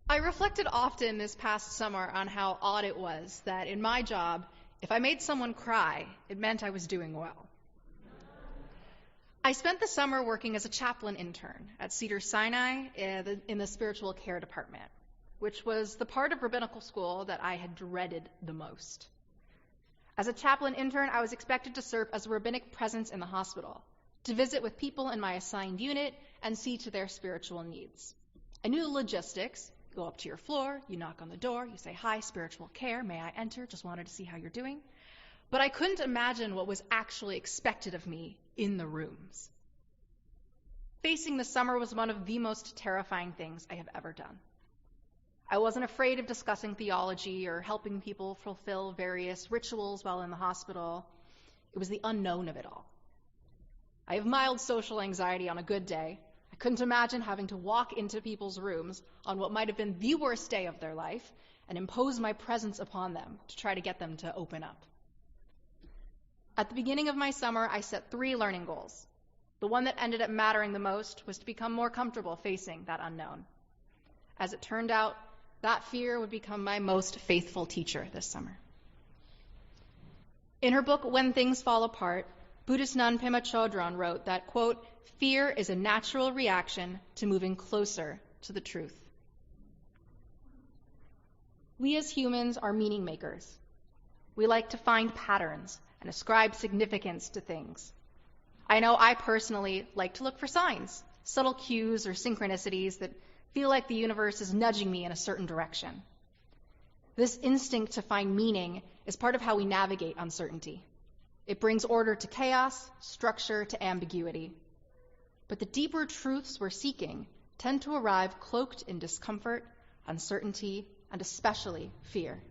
I reflected often this past summer on how odd it was that in my job, if I made someone cry, it meant I was doing well. I spent the summer working as a chaplain intern at Cedars-Sinai in the spiritual care department, which was the part of rabbinical school that I had dreaded the most. As a chaplain intern, I was expected to serve as a rabbinic presence in the hospital, to visit with people in my assigned unit and see to their spiritual needs. I knew the logistics. You go up to your floor, you knock on the door, you say, "Hi, spiritual care, may I enter? Just wanted to see how you're doing." But I couldn't imagine what was actually expected of me in the rooms. Facing the summer was one of the most terrifying things I have ever done. I wasn't afraid of discussing theology or helping people fulfill various rituals while in the hospital. It was the unknown of it all. I have mild social anxiety on a good day. I couldn't imagine having to walk into people's rooms on what might have been the worst day of their life and impose my presence upon them to try to get them to open up. At the beginning of my summer, I set 3 learning goals. The one that ended up mattering the most was to become more comfortable facing that unknown. As it turned out, that fear would become my most faithful teacher this summer. In her book, When Things Fall Apart, Buddhist nun Pema Chodron wrote that, quote, "Fear is a natural reaction to moving closer to the truth." We as humans are meaning makers. We like to find patterns and ascribe significance to things. I know I personally like to look for signs, subtle cues or synchronicities that feel like the universe is nudging me in a certain direction. This instinct to find meaning is part of how we navigate uncertainty. It brings order to chaos, structure to ambiguity. But the deeper truths we're seeking tend to arrive cloaked in discomfort, uncertainty, and especially fear.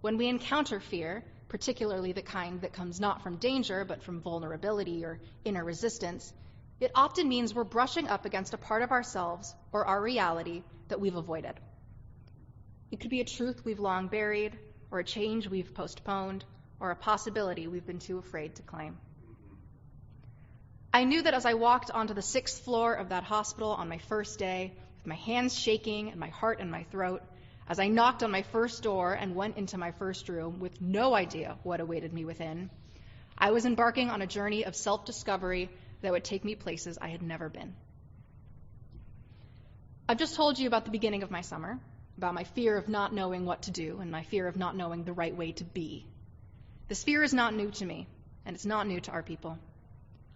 When we encounter fear, particularly the kind that comes not from danger but from vulnerability or inner resistance, it often means we're brushing up against a part of ourselves or our reality that we've avoided. It could be a truth we've long buried, or a change we've postponed, or a possibility we've been too afraid to claim. I knew that as I walked onto the 6th floor of that hospital on my first day, with my hands shaking and my heart in my throat, as I knocked on my first door and went into my first room with no idea what awaited me within, I was embarking on a journey of self-discovery that would take me places I had never been. I've just told you about the beginning of my summer, about my fear of not knowing what to do and my fear of not knowing the right way to be. This fear is not new to me, and it's not new to our people.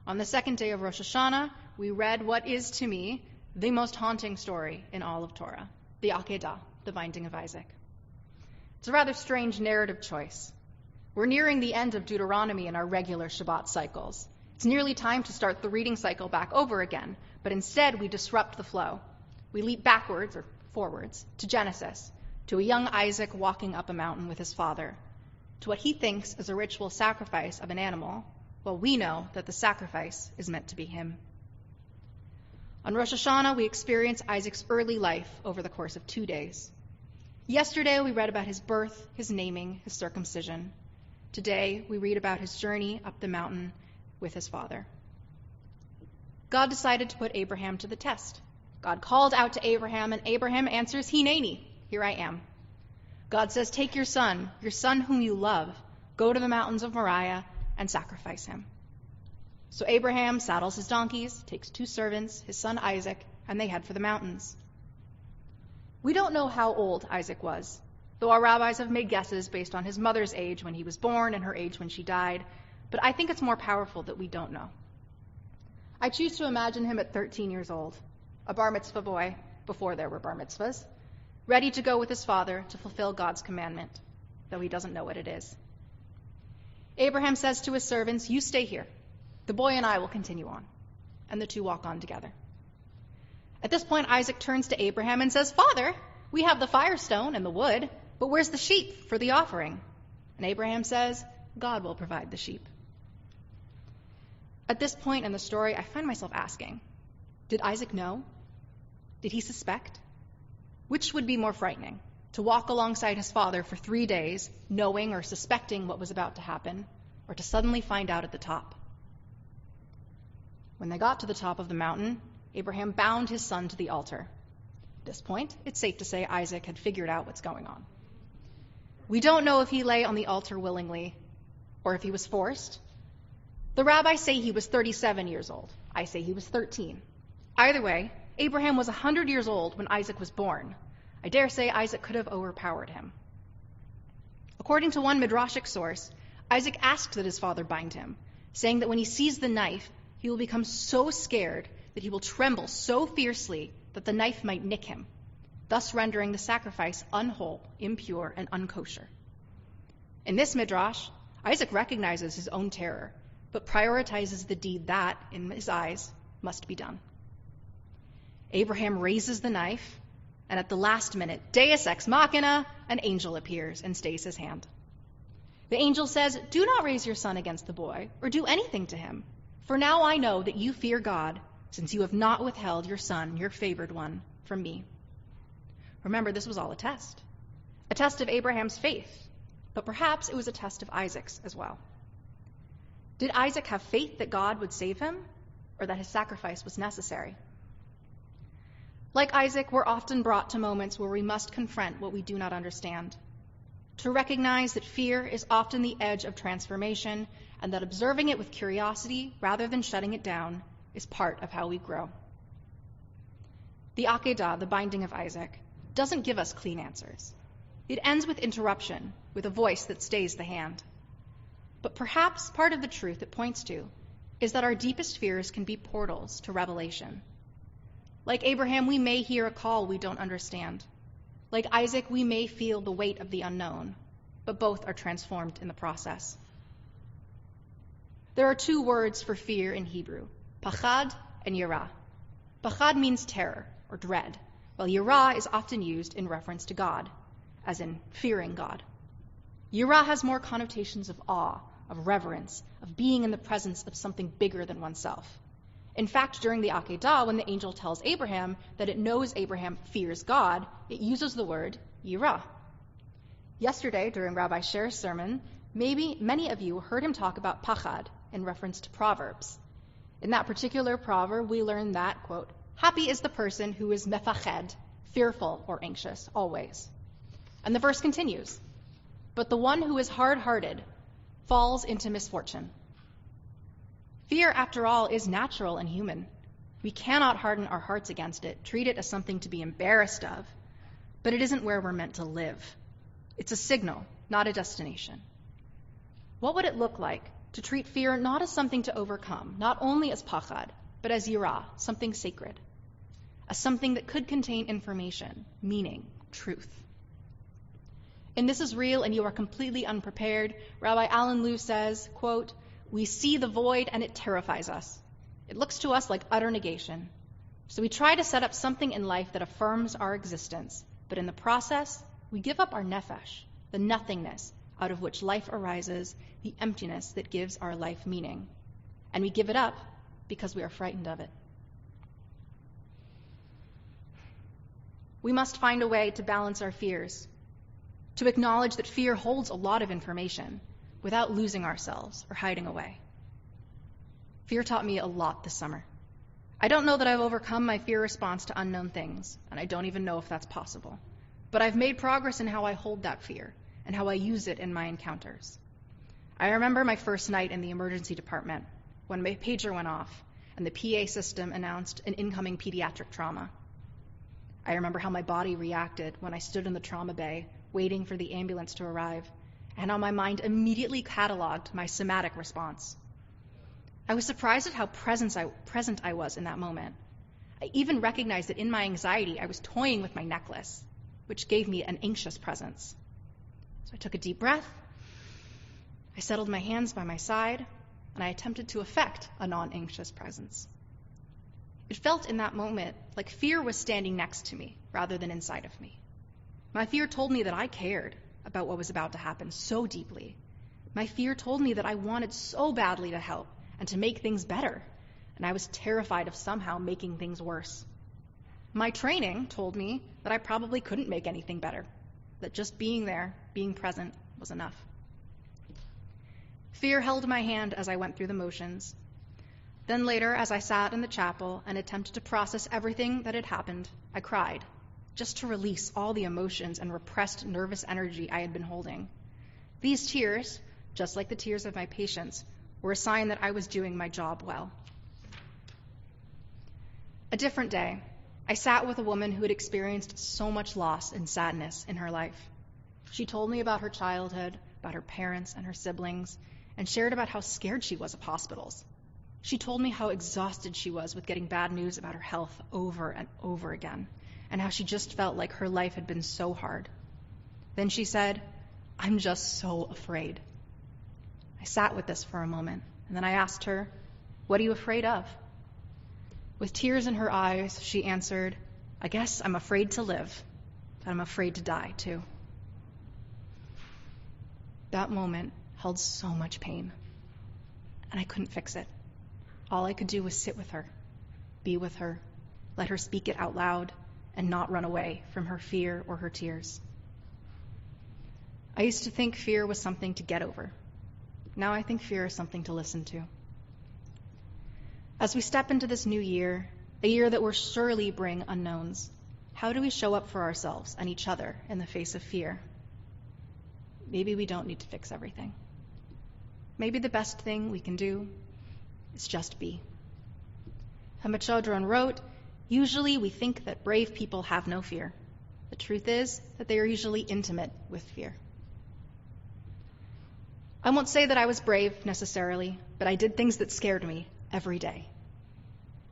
On the 2nd day of Rosh Hashanah, we read what is, to me, the most haunting story in all of Torah, the Akedah, the binding of Isaac. It's a rather strange narrative choice. We're nearing the end of Deuteronomy in our regular Shabbat cycles. It's nearly time to start the reading cycle back over again, but instead we disrupt the flow. We leap backwards, or forwards, to Genesis, to a young Isaac walking up a mountain with his father, to what he thinks is a ritual sacrifice of an animal, while we know that the sacrifice is meant to be him. On Rosh Hashanah, we experience Isaac's early life over the course of 2 days. Yesterday, we read about his birth, his naming, his circumcision. Today, we read about his journey up the mountain with his father. God decided to put Abraham to the test. God called out to Abraham, and Abraham answers, "Hineni, here I am." God says, "Take your son whom you love, go to the mountains of Moriah and sacrifice him." So Abraham saddles his donkeys, takes 2 servants, his son Isaac, and they head for the mountains. We don't know how old Isaac was, though our rabbis have made guesses based on his mother's age when he was born and her age when she died, but I think it's more powerful that we don't know. I choose to imagine him at 13 years old, a bar mitzvah boy before there were bar mitzvahs, ready to go with his father to fulfill God's commandment, though he doesn't know what it is. Abraham says to his servants, "You stay here. The boy and I will continue on." And the 2 walk on together. At this point, Isaac turns to Abraham and says, "Father, we have the firestone and the wood, but where's the sheep for the offering?" And Abraham says, "God will provide the sheep." At this point in the story, I find myself asking, did Isaac know? Did he suspect? Which would be more frightening, to walk alongside his father for 3 days, knowing or suspecting what was about to happen, or to suddenly find out at the top? When they got to the top of the mountain, Abraham bound his son to the altar. At this point, it's safe to say Isaac had figured out what's going on. We don't know if he lay on the altar willingly or if he was forced. The rabbis say he was 37 years old. I say he was 13. Either way, Abraham was 100 years old when Isaac was born. I dare say Isaac could have overpowered him. According to one midrashic source, Isaac asked that his father bind him, saying that when he sees the knife, he will become so scared that he will tremble so fiercely that the knife might nick him, thus rendering the sacrifice unwhole, impure, and unkosher. In this midrash, Isaac recognizes his own terror, but prioritizes the deed that, in his eyes, must be done. Abraham raises the knife, and at the last minute, Deus ex machina, an angel appears and stays his hand. The angel says, "Do not raise your son against the boy, or do anything to him, for now I know that you fear God, since you have not withheld your son, your favored one, from me." Remember, this was all a test of Abraham's faith, but perhaps it was a test of Isaac's as well. Did Isaac have faith that God would save him, or that his sacrifice was necessary? Like Isaac, we're often brought to moments where we must confront what we do not understand, to recognize that fear is often the edge of transformation, and that observing it with curiosity rather than shutting it down is part of how we grow. The Akedah, the binding of Isaac, doesn't give us clean answers. It ends with interruption, with a voice that stays the hand. But perhaps part of the truth it points to is that our deepest fears can be portals to revelation. Like Abraham, we may hear a call we don't understand. Like Isaac, we may feel the weight of the unknown, but both are transformed in the process. There are two words for fear in Hebrew, pachad and yirah. Pachad means terror or dread, while yirah is often used in reference to God, as in fearing God. Yirah has more connotations of awe, of reverence, of being in the presence of something bigger than oneself. In fact, during the Akedah, when the angel tells Abraham that it knows Abraham fears God, it uses the word yirah. Yesterday, during Rabbi Sher's sermon, maybe many of you heard him talk about pachad in reference to Proverbs. In that particular proverb, we learn that, quote, "Happy is the person who is mefached, fearful or anxious, always." And the verse continues, "But the one who is hard-hearted falls into misfortune." Fear, after all, is natural and human. We cannot harden our hearts against it, treat it as something to be embarrassed of, but it isn't where we're meant to live. It's a signal, not a destination. What would it look like to treat fear not as something to overcome, not only as pachad, but as yirah, something sacred, as something that could contain information, meaning, truth? And this is real and you are completely unprepared. Rabbi Alan Liu says, quote, "We see the void and it terrifies us. It looks to us like utter negation. So we try to set up something in life that affirms our existence, but in the process, we give up our nefesh, the nothingness out of which life arises, the emptiness that gives our life meaning. And we give it up because we are frightened of it." We must find a way to balance our fears, to acknowledge that fear holds a lot of information without losing ourselves or hiding away. Fear taught me a lot this summer. I don't know that I've overcome my fear response to unknown things, and I don't even know if that's possible. But I've made progress in how I hold that fear and how I use it in my encounters. I remember my first night in the emergency department when my pager went off and the PA system announced an incoming pediatric trauma. I remember how my body reacted when I stood in the trauma bay waiting for the ambulance to arrive, and how my mind immediately cataloged my somatic response. I was surprised at how present I was in that moment. I even recognized that in my anxiety, I was toying with my necklace, which gave me an anxious presence. So I took a deep breath, I settled my hands by my side, and I attempted to affect a non-anxious presence. It felt in that moment like fear was standing next to me rather than inside of me. My fear told me that I cared about what was about to happen so deeply. My fear told me that I wanted so badly to help and to make things better, and I was terrified of somehow making things worse. My training told me that I probably couldn't make anything better, that just being there, being present, was enough. Fear held my hand as I went through the motions. Then later, as I sat in the chapel and attempted to process everything that had happened, I cried, just to release all the emotions and repressed nervous energy I had been holding. These tears, just like the tears of my patients, were a sign that I was doing my job well. A different day, I sat with a woman who had experienced so much loss and sadness in her life. She told me about her childhood, about her parents and her siblings, and shared about how scared she was of hospitals. She told me how exhausted she was with getting bad news about her health over and over again, and how she just felt like her life had been so hard. Then she said, "I'm just so afraid." I sat with this for a moment, and then I asked her, "What are you afraid of?" With tears in her eyes, she answered, "I guess I'm afraid to live, but I'm afraid to die too." That moment held so much pain, and I couldn't fix it. All I could do was sit with her, be with her, let her speak it out loud, and not run away from her fear or her tears. I used to think fear was something to get over. Now I think fear is something to listen to. As we step into this new year, a year that will surely bring unknowns, how do we show up for ourselves and each other in the face of fear? Maybe we don't need to fix everything. Maybe the best thing we can do is just be. Hamachodron wrote, "Usually we think that brave people have no fear. The truth is that they are usually intimate with fear." I won't say that I was brave necessarily, but I did things that scared me every day.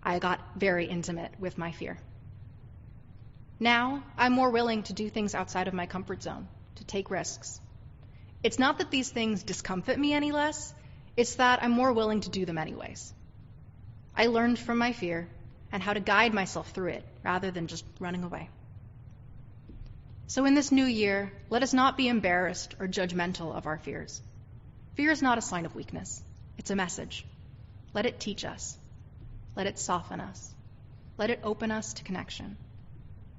I got very intimate with my fear. Now, I'm more willing to do things outside of my comfort zone, to take risks. It's not that these things discomfort me any less, it's that I'm more willing to do them anyways. I learned from my fear and how to guide myself through it rather than just running away. So in this new year, let us not be embarrassed or judgmental of our fears. Fear is not a sign of weakness. It's a message. Let it teach us. Let it soften us. Let it open us to connection.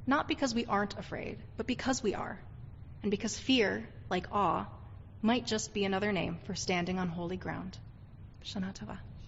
Not because we aren't afraid, but because we are. And because fear, like awe, might just be another name for standing on holy ground. Shana Tova.